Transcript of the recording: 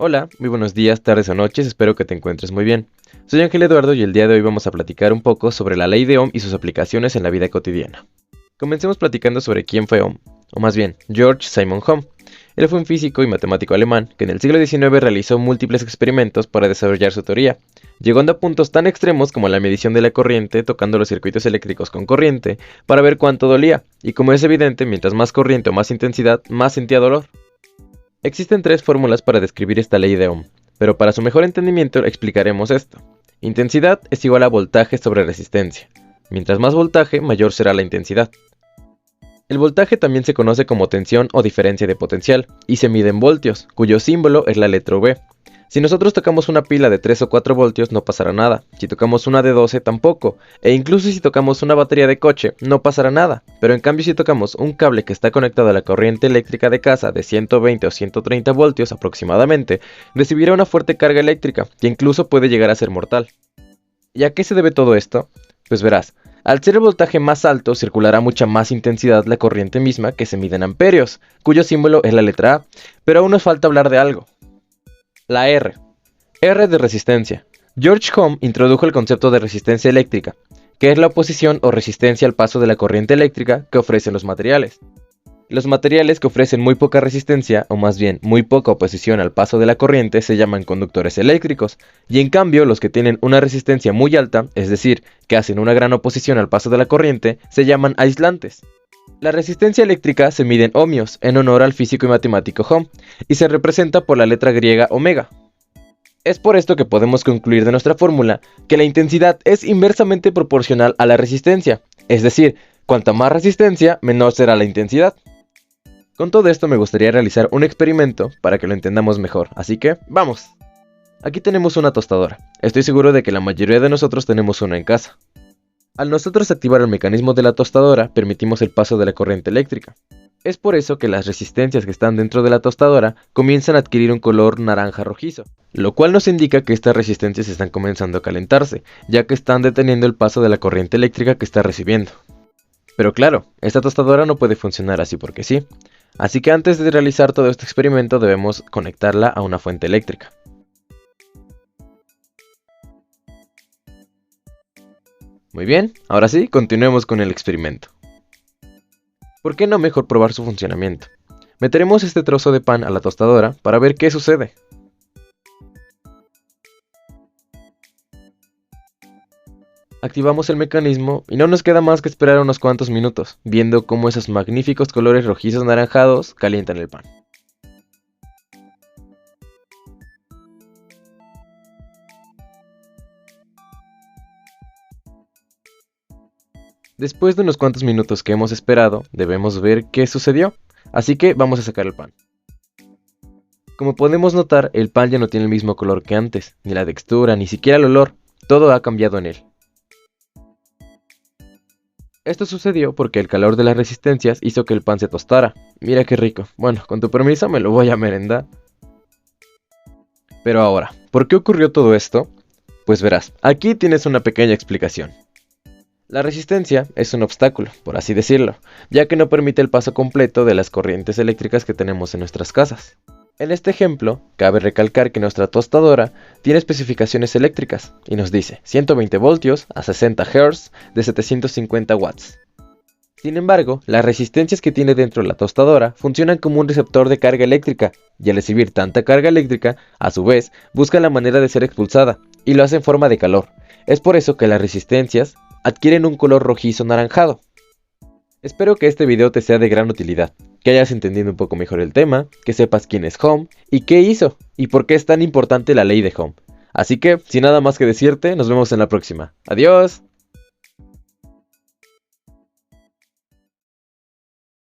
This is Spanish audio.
Hola, muy buenos días, tardes o noches, espero que te encuentres muy bien. Soy Ángel Eduardo y el día de hoy vamos a platicar un poco sobre la ley de Ohm y sus aplicaciones en la vida cotidiana. Comencemos platicando sobre quién fue Ohm, o más bien, George Simon Ohm. Él fue un físico y matemático alemán que en el siglo XIX realizó múltiples experimentos para desarrollar su teoría, llegando a puntos tan extremos como la medición de la corriente tocando los circuitos eléctricos con corriente para ver cuánto dolía, y como es evidente, mientras más corriente o más intensidad, más sentía dolor. Existen tres fórmulas para describir esta ley de Ohm, pero para su mejor entendimiento explicaremos esto. Intensidad es igual a voltaje sobre resistencia. Mientras más voltaje, mayor será la intensidad. El voltaje también se conoce como tensión o diferencia de potencial, y se mide en voltios, cuyo símbolo es la letra V. Si nosotros tocamos una pila de 3 o 4 voltios no pasará nada, si tocamos una de 12 tampoco, e incluso si tocamos una batería de coche no pasará nada, pero en cambio si tocamos un cable que está conectado a la corriente eléctrica de casa de 120 o 130 voltios aproximadamente, recibirá una fuerte carga eléctrica que incluso puede llegar a ser mortal. ¿Y a qué se debe todo esto? Pues verás, al ser el voltaje más alto circulará mucha más intensidad la corriente misma que se mide en amperios, cuyo símbolo es la letra A, pero aún nos falta hablar de algo. La R. R de resistencia. George Ohm introdujo el concepto de resistencia eléctrica, que es la oposición o resistencia al paso de la corriente eléctrica que ofrecen los materiales. Los materiales que ofrecen muy poca resistencia, o más bien muy poca oposición al paso de la corriente, se llaman conductores eléctricos, y en cambio los que tienen una resistencia muy alta, es decir, que hacen una gran oposición al paso de la corriente, se llaman aislantes. La resistencia eléctrica se mide en ohmios, en honor al físico y matemático Ohm, y se representa por la letra griega omega. Es por esto que podemos concluir de nuestra fórmula que la intensidad es inversamente proporcional a la resistencia, es decir, cuanta más resistencia, menor será la intensidad. Con todo esto me gustaría realizar un experimento para que lo entendamos mejor, así que ¡vamos! Aquí tenemos una tostadora, estoy seguro de que la mayoría de nosotros tenemos una en casa. Al nosotros activar el mecanismo de la tostadora, permitimos el paso de la corriente eléctrica. Es por eso que las resistencias que están dentro de la tostadora comienzan a adquirir un color naranja rojizo, lo cual nos indica que estas resistencias están comenzando a calentarse, ya que están deteniendo el paso de la corriente eléctrica que está recibiendo. Pero claro, esta tostadora no puede funcionar así porque sí, así que antes de realizar todo este experimento debemos conectarla a una fuente eléctrica. Muy bien, ahora sí, continuemos con el experimento. ¿Por qué no mejor probar su funcionamiento? Meteremos este trozo de pan a la tostadora para ver qué sucede. Activamos el mecanismo y no nos queda más que esperar unos cuantos minutos, viendo cómo esos magníficos colores rojizos anaranjados calientan el pan. Después de unos cuantos minutos que hemos esperado, debemos ver qué sucedió, así que vamos a sacar el pan. Como podemos notar, el pan ya no tiene el mismo color que antes, ni la textura, ni siquiera el olor, todo ha cambiado en él. Esto sucedió porque el calor de las resistencias hizo que el pan se tostara. Mira qué rico, bueno, con tu permiso me lo voy a merendar. Pero ahora, ¿por qué ocurrió todo esto? Pues verás, aquí tienes una pequeña explicación. La resistencia es un obstáculo, por así decirlo, ya que no permite el paso completo de las corrientes eléctricas que tenemos en nuestras casas. En este ejemplo, cabe recalcar que nuestra tostadora tiene especificaciones eléctricas y nos dice 120 voltios a 60 Hz de 750 watts. Sin embargo, las resistencias que tiene dentro de la tostadora funcionan como un receptor de carga eléctrica y al recibir tanta carga eléctrica, a su vez, buscan la manera de ser expulsada y lo hace en forma de calor. Es por eso que las resistencias adquieren un color rojizo anaranjado. Espero que este video te sea de gran utilidad, que hayas entendido un poco mejor el tema, que sepas quién es Ohm y qué hizo y por qué es tan importante la ley de Ohm. Así que, sin nada más que decirte, nos vemos en la próxima. ¡Adiós!